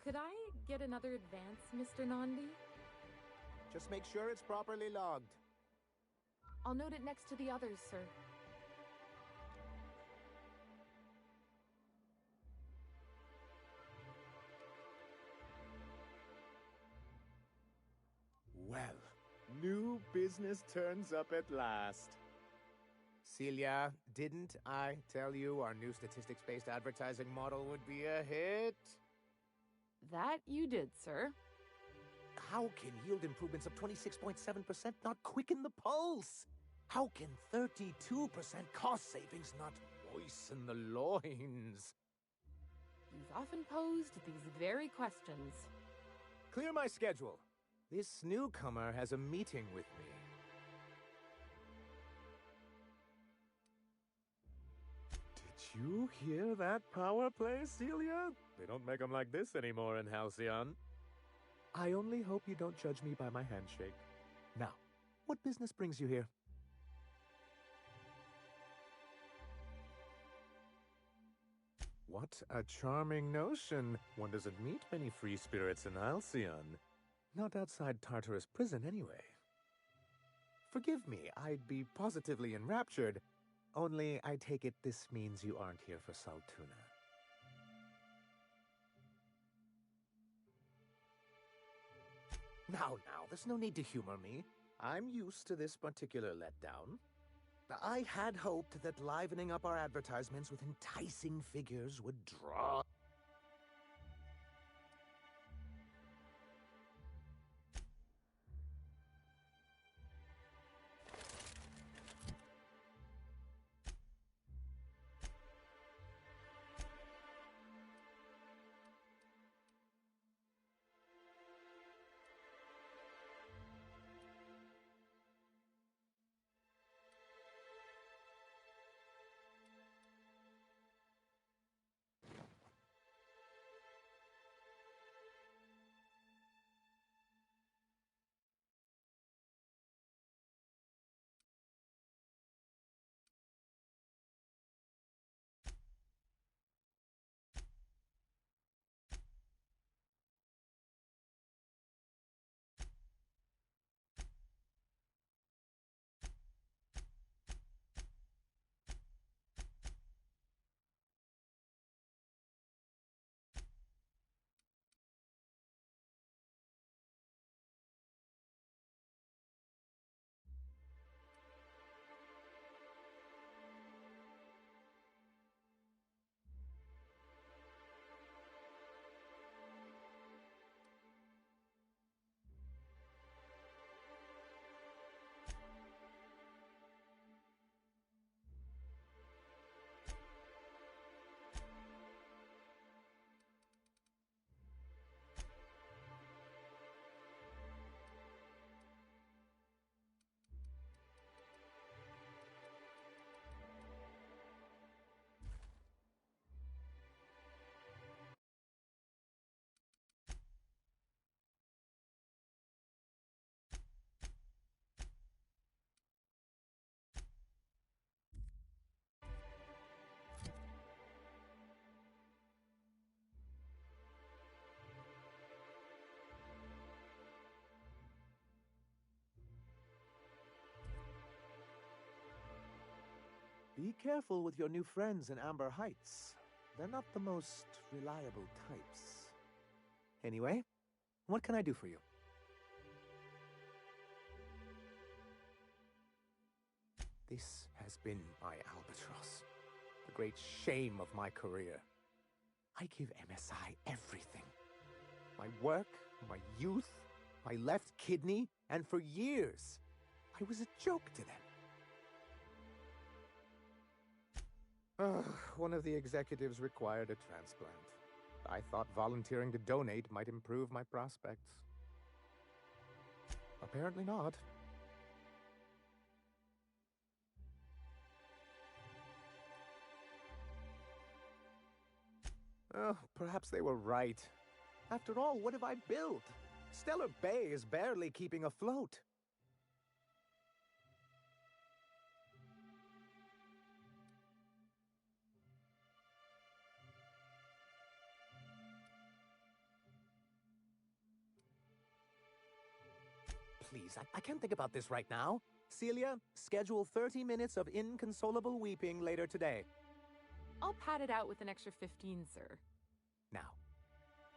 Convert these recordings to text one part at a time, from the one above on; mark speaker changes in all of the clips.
Speaker 1: Could I get another advance, Mr. Nandi?
Speaker 2: Just make sure it's properly logged.
Speaker 1: I'll note it next to the others, sir.
Speaker 2: Well, new business turns up at last. Celia, didn't I tell you our new statistics-based advertising model would be a hit?
Speaker 1: That you did, sir.
Speaker 2: How can yield improvements of 26.7% not quicken the pulse? How can 32% cost savings not moisten the loins?
Speaker 1: You've often posed these very questions.
Speaker 2: Clear my schedule. This newcomer has a meeting with me. Did you hear that power play, Celia? They don't make them like this anymore in Halcyon. I only hope you don't judge me by my handshake. Now, what business brings you here? What a charming notion. One doesn't meet many free spirits in Halcyon. Not outside Tartarus prison, anyway. Forgive me, I'd be positively enraptured. Only, I take it this means you aren't here for Saltuna. Now, there's no need to humor me. I'm used to this particular letdown. I had hoped that livening up our advertisements with enticing figures would draw... Be careful with your new friends in Amber Heights. They're not the most reliable types. Anyway, what can I do for you? This has been my albatross, the great shame of my career. I give MSI everything. My work, my youth, my left kidney, and for years, I was a joke to them. One of the executives required a transplant. I thought volunteering to donate might improve my prospects. Apparently not. Oh, perhaps they were right. After all, what have I built? Stellar Bay is barely keeping afloat. please. I can't think about this right now. Celia, schedule 30 minutes of inconsolable weeping later today.
Speaker 1: I'll pad it out with an extra 15, sir.
Speaker 2: Now,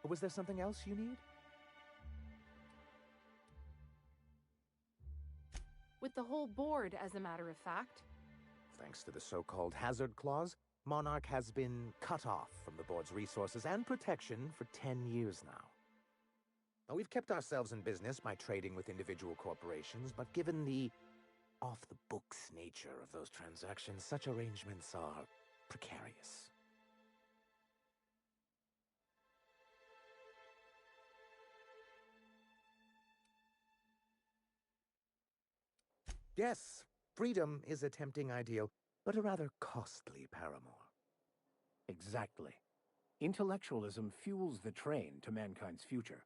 Speaker 2: was there something else you need?
Speaker 1: With the whole board, as a matter of fact.
Speaker 2: Thanks to the so-called hazard clause, Monarch has been cut off from the board's resources and protection for 10 years now. Now, we've kept ourselves in business by trading with individual corporations, but given the off-the-books nature of those transactions, such arrangements are precarious. Yes, freedom is a tempting ideal, but a rather costly paramour.
Speaker 3: Exactly. Intellectualism fuels the train to mankind's future,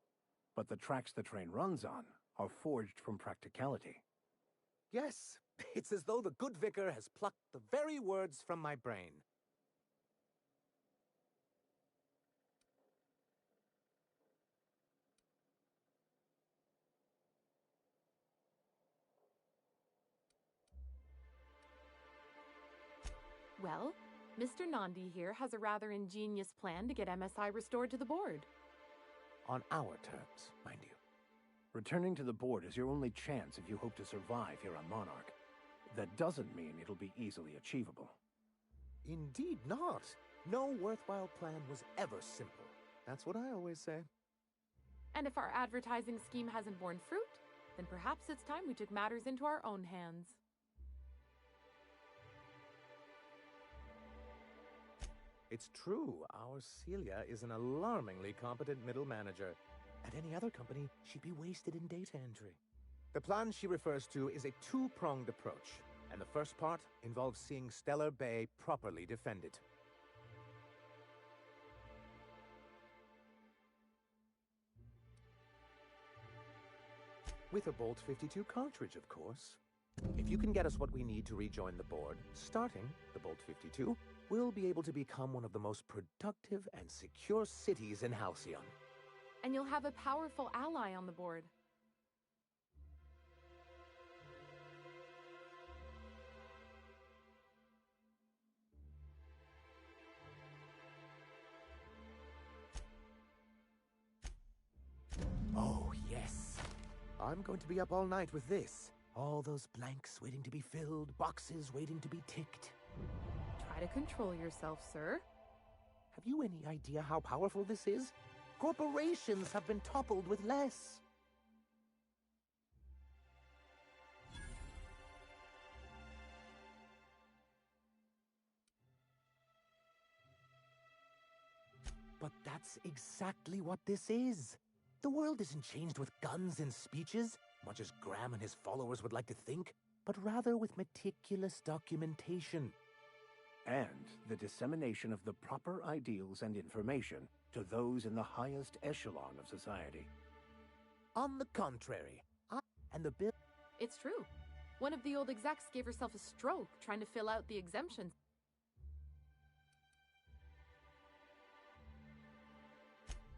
Speaker 3: but the tracks the train runs on are forged from practicality.
Speaker 2: Yes, it's as though the good vicar has plucked the very words from my brain.
Speaker 1: Well, Mr. Nandi here has a rather ingenious plan to get MSI restored to the board.
Speaker 2: On our terms, mind you.
Speaker 3: Returning to the board is your only chance if you hope to survive here on Monarch. That doesn't mean it'll be easily achievable.
Speaker 2: Indeed not. No worthwhile plan was ever simple. That's what I always say.
Speaker 1: And if our advertising scheme hasn't borne fruit, then perhaps it's time we took matters into our own hands.
Speaker 2: It's true, our Celia is an alarmingly competent middle manager. At any other company, she'd be wasted in data entry. The plan she refers to is a two-pronged approach, and the first part involves seeing Stellar Bay properly defended. With a Bolt 52 cartridge, of course. If you can get us what we need to rejoin the board, starting the Bolt 52, we'll be able to become one of the most productive and secure cities in Halcyon.
Speaker 1: And you'll have a powerful ally on the board.
Speaker 2: Oh, yes. I'm going to be up all night with this. All those blanks waiting to be filled, boxes waiting to be ticked.
Speaker 1: Try to control yourself, sir.
Speaker 2: Have you any idea how powerful this is? Corporations have been toppled with less. But that's exactly what this is. The world isn't changed with guns and speeches, much as Graham and his followers would like to think, but rather with meticulous documentation.
Speaker 3: And the dissemination of the proper ideals and information to those in the highest echelon of society.
Speaker 2: On the contrary, and the bill...
Speaker 1: It's true. One of the old execs gave herself a stroke trying to fill out the exemptions.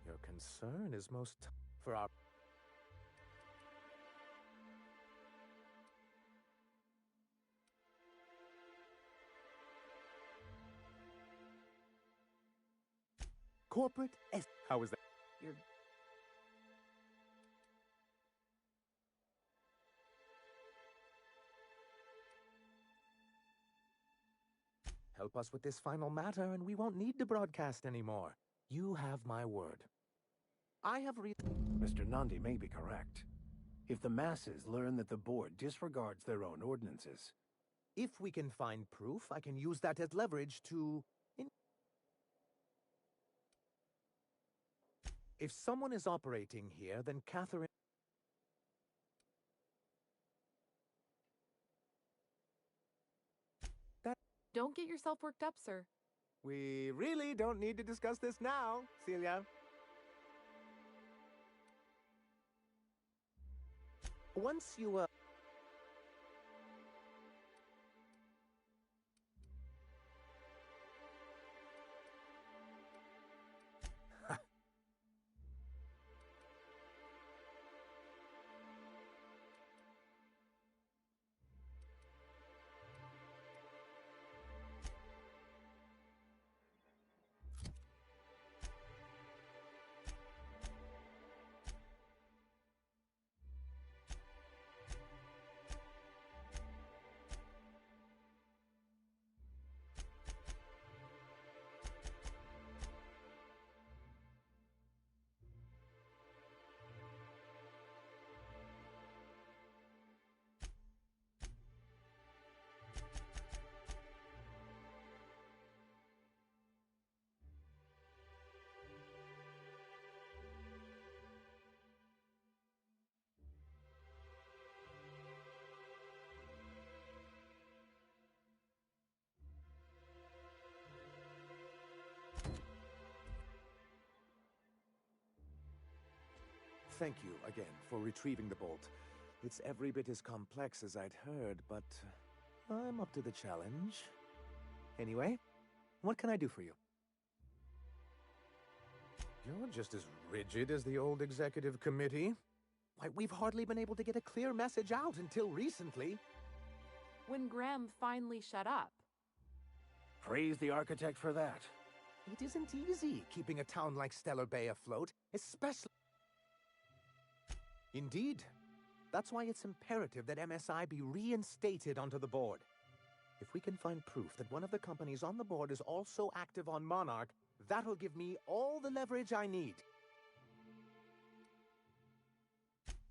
Speaker 2: Your concern is most for our... Corporate S... How is that?
Speaker 1: You're...
Speaker 2: Help us with this final matter and we won't need to broadcast anymore. You have my word. I have
Speaker 3: Mr. Nandi may be correct. If the masses learn that the board disregards their own ordinances...
Speaker 2: If we can find proof, I can use that as leverage to... If someone is operating here, then Catherine...
Speaker 1: Don't get yourself worked up, sir.
Speaker 2: We really don't need to discuss this now, Celia. Once you, Thank you again for retrieving the bolt. It's every bit as complex as I'd heard, but I'm up to the challenge. Anyway, what can I do for you? You're just as rigid as the old executive committee. Why, we've hardly been able to get a clear message out until recently.
Speaker 1: When Graham finally shut up.
Speaker 3: Praise the architect for that.
Speaker 2: It isn't easy keeping a town like Stellar Bay afloat, especially... Indeed. That's why it's imperative that MSI be reinstated onto the board. If we can find proof that one of the companies on the board is also active on Monarch, that'll give me all the leverage I need.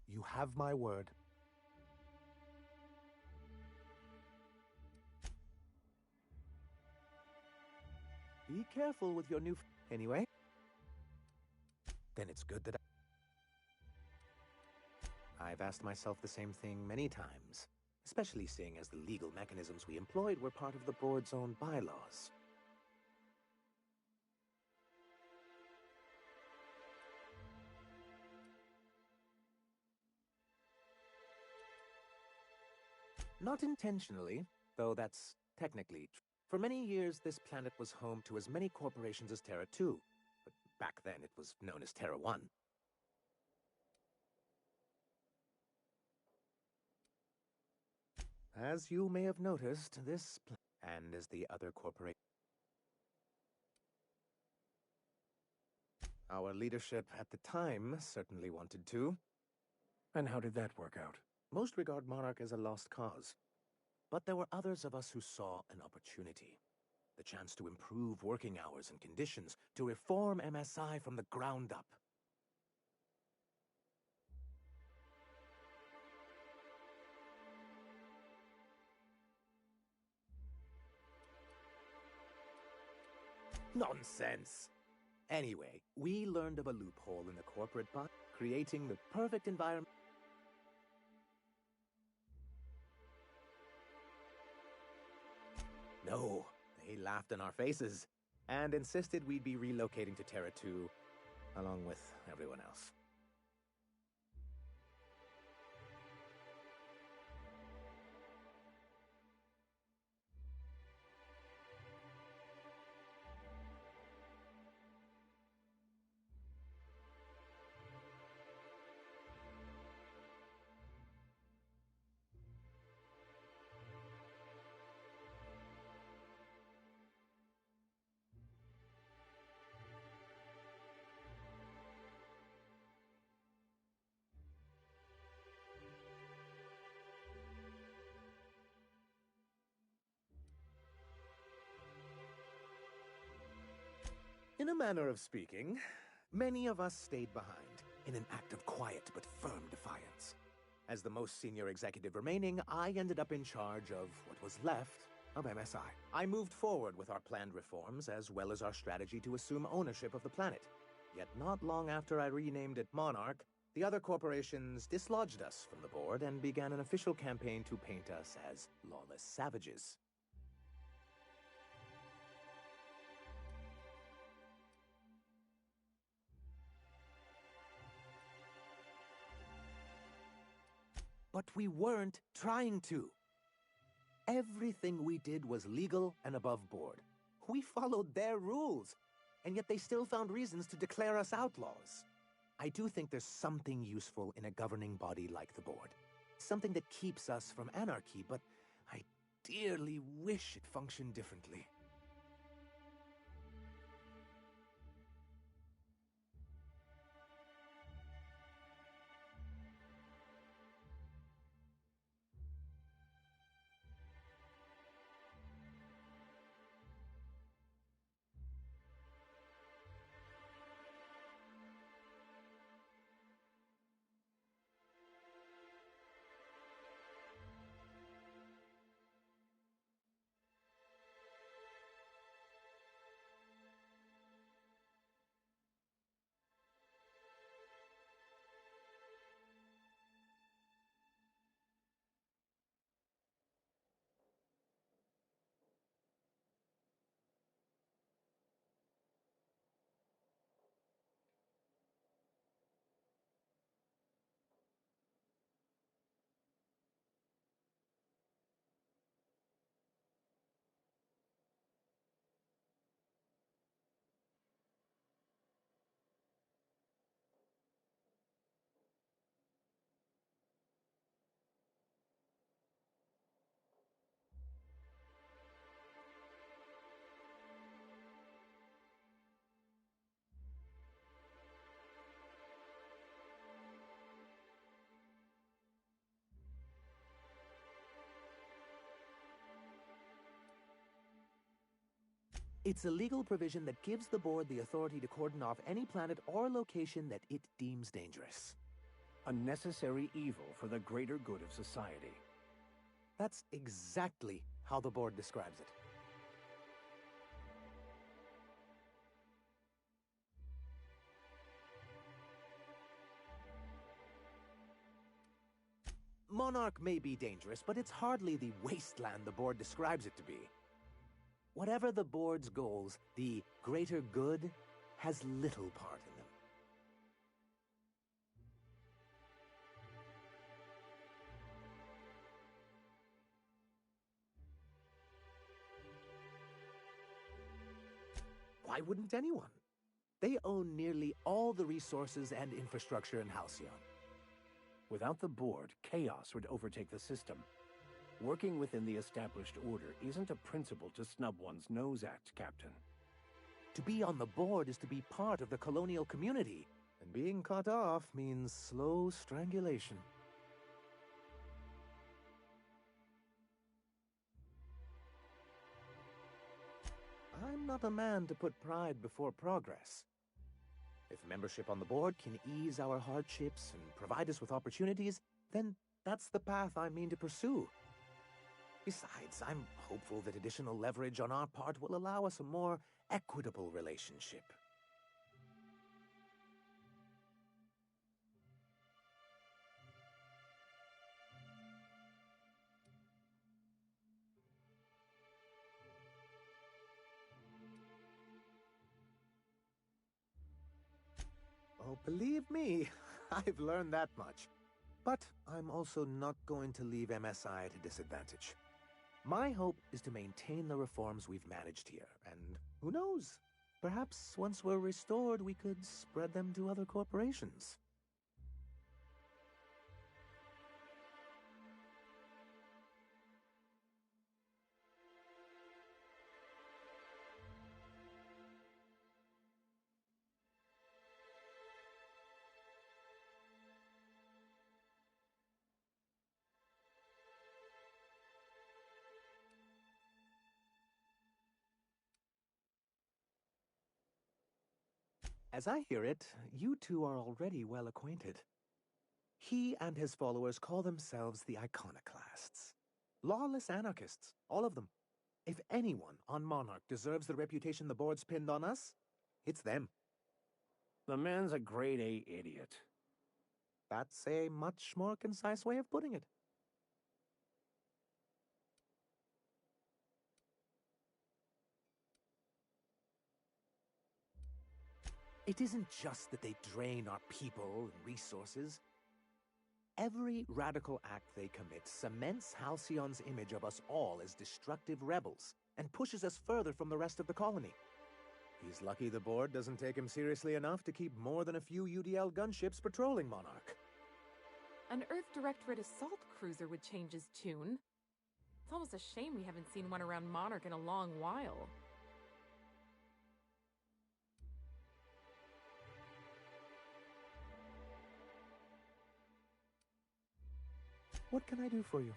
Speaker 2: You have my word. Be careful with your new... Anyway. Then it's good that I've asked myself the same thing many times, especially seeing as the legal mechanisms we employed were part of the board's own bylaws. Not intentionally, though that's technically true. For many years, this planet was home to as many corporations as Terra 2, but back then it was known as Terra 1. As you may have noticed, this and as the other corporation. Our leadership at the time certainly wanted to.
Speaker 3: And how did that work out?
Speaker 2: Most regard Monarch as a lost cause. But there were others of us who saw an opportunity. The chance to improve working hours and conditions, to reform MSI from the ground up. Nonsense! Anyway, we learned of a loophole in the corporate bot, creating the perfect environment. No, they laughed in our faces, and insisted we'd be relocating to Terra 2, along with everyone else. In a manner of speaking, many of us stayed behind, in an act of quiet but firm defiance. As the most senior executive remaining, I ended up in charge of what was left of MSI. I moved forward with our planned reforms, as well as our strategy to assume ownership of the planet. Yet not long after I renamed it Monarch, the other corporations dislodged us from the board and began an official campaign to paint us as lawless savages. But we weren't trying to. Everything we did was legal and above board. We followed their rules, and yet they still found reasons to declare us outlaws. I do think there's something useful in a governing body like the board. Something that keeps us from anarchy, but I dearly wish it functioned differently.
Speaker 4: It's a legal provision that gives the board the authority to cordon off any planet or location that it deems dangerous.
Speaker 3: A necessary evil for the greater good of society.
Speaker 4: That's exactly how the board describes it. Monarch may be dangerous, but it's hardly the wasteland the board describes it to be. Whatever the board's goals, the greater good has little part in them. Why wouldn't anyone? They own nearly all the resources and infrastructure in Halcyon.
Speaker 3: Without the board, chaos would overtake the system. Working within the established order isn't a principle to snub one's nose at, Captain.
Speaker 4: To be on the board is to be part of the colonial community, and being cut off means slow strangulation. I'm not a man to put pride before progress. If membership on the board can ease our hardships and provide us with opportunities, then that's the path I mean to pursue. Besides, I'm hopeful that additional leverage on our part will allow us a more equitable relationship. Oh, believe me, I've learned that much. But I'm also not going to leave MSI at a disadvantage. My hope is to maintain the reforms we've managed here, and who knows? Perhaps once we're restored, we could spread them to other corporations. As I hear it, you two are already well acquainted. He and his followers call themselves the Iconoclasts. Lawless anarchists, all of them. If anyone on Monarch deserves the reputation the board's pinned on us, it's them.
Speaker 3: The man's a grade A idiot.
Speaker 4: That's a much more concise way of putting it. It isn't just that they drain our people and resources. Every radical act they commit cements Halcyon's image of us all as destructive rebels and pushes us further from the rest of the colony. He's lucky the board doesn't take him seriously enough to keep more than a few UDL gunships patrolling Monarch.
Speaker 1: An Earth Directorate assault cruiser would change his tune. It's almost a shame we haven't seen one around Monarch in a long while.
Speaker 4: What can I do for you?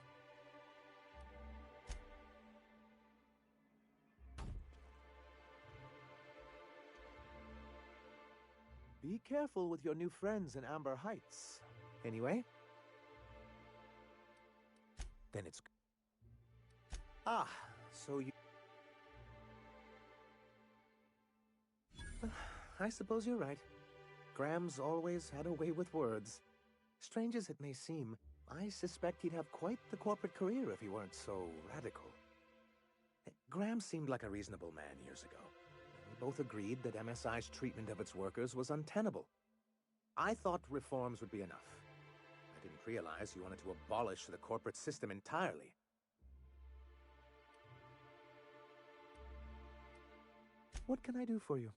Speaker 4: Be careful with your new friends in Amber Heights. Anyway? Then it's... Ah, so you... I suppose you're right. Graham's always had a way with words. Strange as it may seem, I suspect he'd have quite the corporate career if he weren't so radical. Graham seemed like a reasonable man years ago. We both agreed that MSI's treatment of its workers was untenable. I thought reforms would be enough. I didn't realize you wanted to abolish the corporate system entirely. What can I do for you?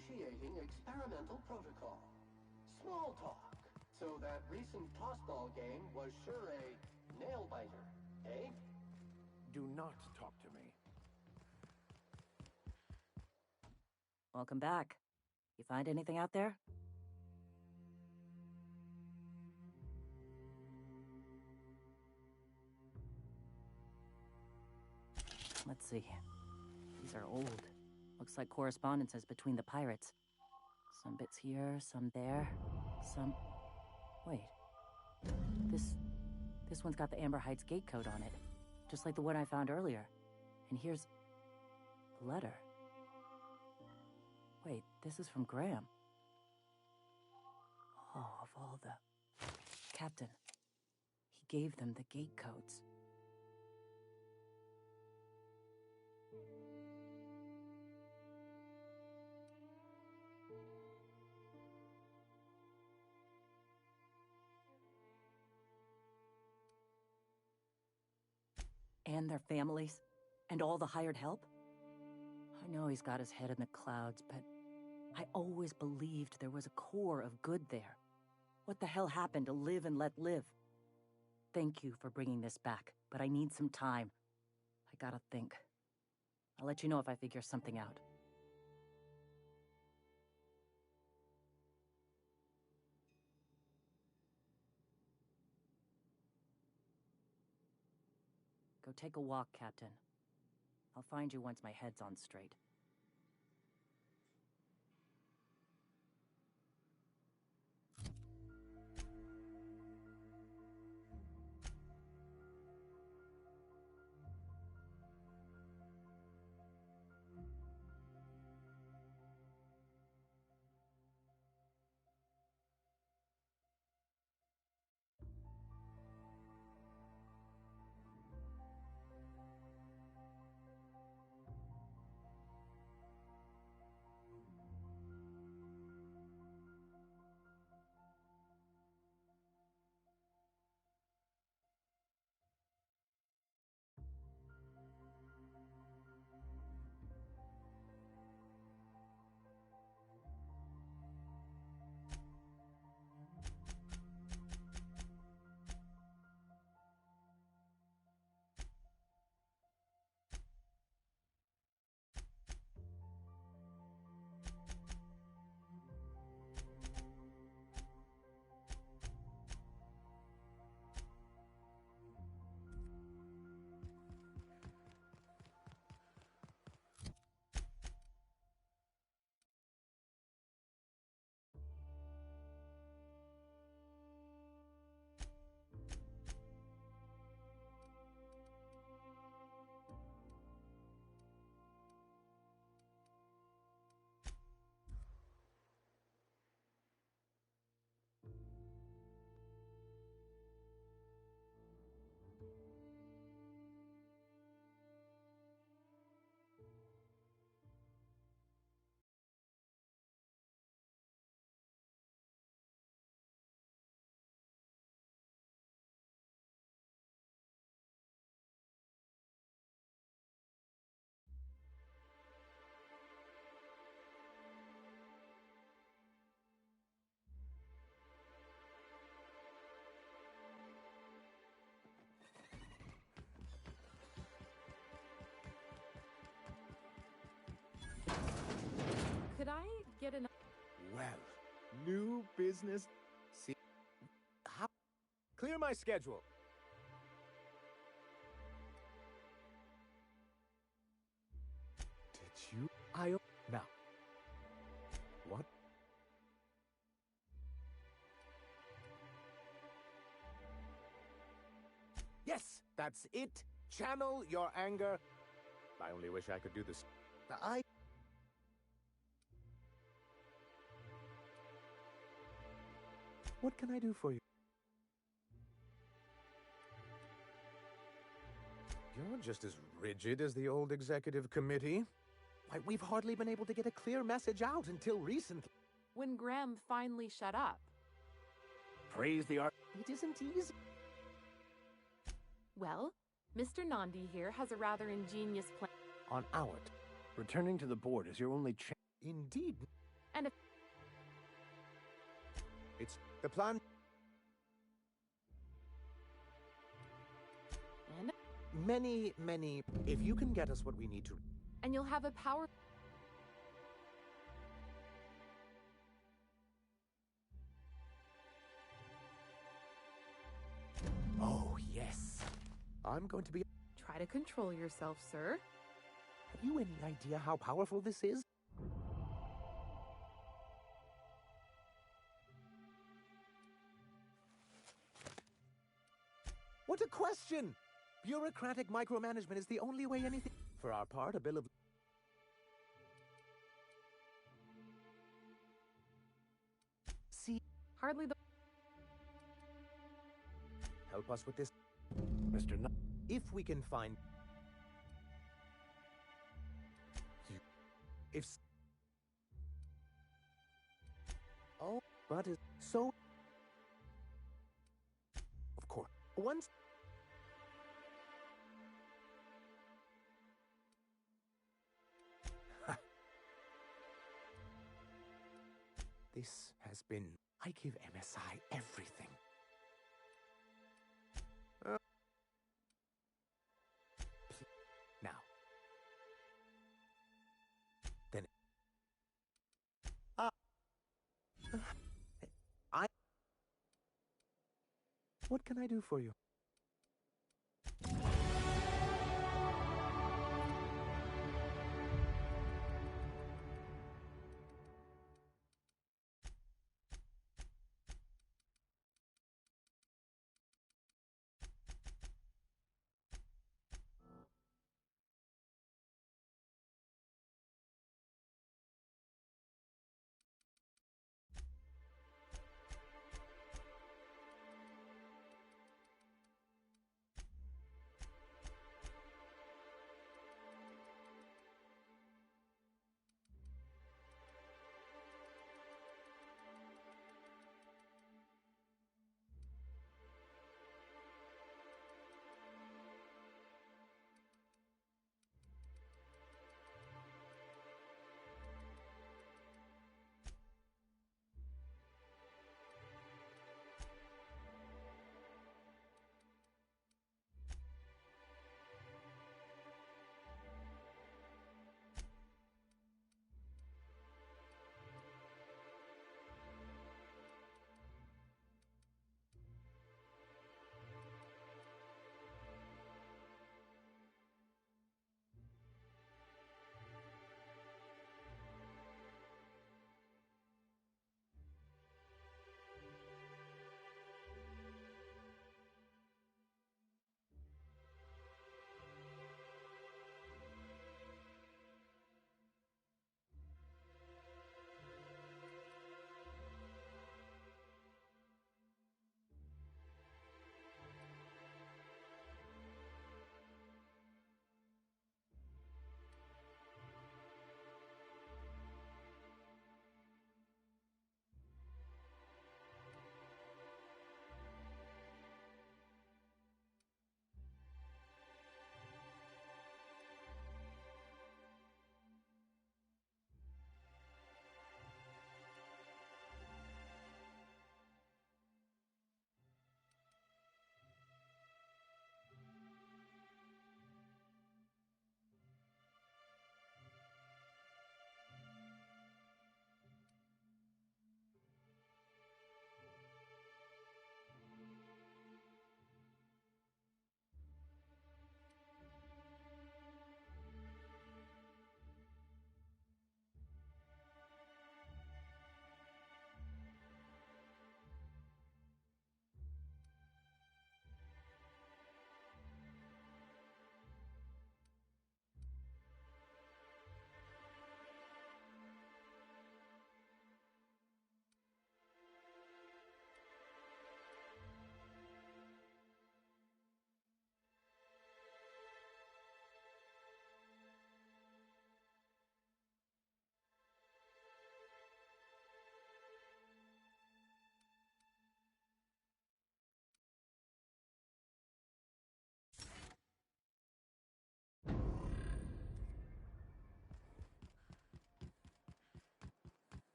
Speaker 5: Initiating experimental protocol. Small talk. So that recent tossball game was sure a nail-biter, eh?
Speaker 3: Do not talk to me.
Speaker 6: Welcome back. You find anything out there? Let's see. These are old. Looks like correspondences between the pirates. Some bits here, some there, some... Wait. This one's got the Amber Heights gate code on it. Just like the one I found earlier. And here's... a letter. Wait, this is from Graham. Oh, of all the... Captain. He gave them the gate codes. And their families? And all the hired help? I know he's got his head in the clouds, but I always believed there was a core of good there. What the hell happened to live and let live? Thank you for bringing this back, but I need some time. I gotta think. I'll let you know if I figure something out. Go take a walk, Captain. I'll find you once my head's on straight.
Speaker 1: Could I get an...
Speaker 2: Well, new business. See, how? Clear my schedule. Did you? Now. What? Yes, that's it. Channel your anger. I only wish I could do this. What can I do for you? You're just as rigid as the old executive committee. Why, we've hardly been able to get a clear message out until recently.
Speaker 1: When Graham finally shut up.
Speaker 3: Praise the art.
Speaker 4: It isn't easy.
Speaker 1: Well, Mr. Nandi here has a rather ingenious plan.
Speaker 2: On our
Speaker 3: Returning to the board is your only chance.
Speaker 2: Indeed.
Speaker 1: And if
Speaker 2: It's the plan.
Speaker 1: and,
Speaker 2: Many. If you can get us what we need to.
Speaker 1: and you'll have a power.
Speaker 2: Oh, yes. I'm going to be.
Speaker 1: Try to control yourself, sir.
Speaker 2: Have you any idea how powerful this is? What a question! Bureaucratic micromanagement is the only way anything. For our part, a bill of. See,
Speaker 1: Hardly the.
Speaker 2: help us with this.
Speaker 3: Mr.
Speaker 2: If we can find. If. Oh, but it's so. Of course. Once. This has been. I give MSI everything. Now. Then. I. What can I do for you?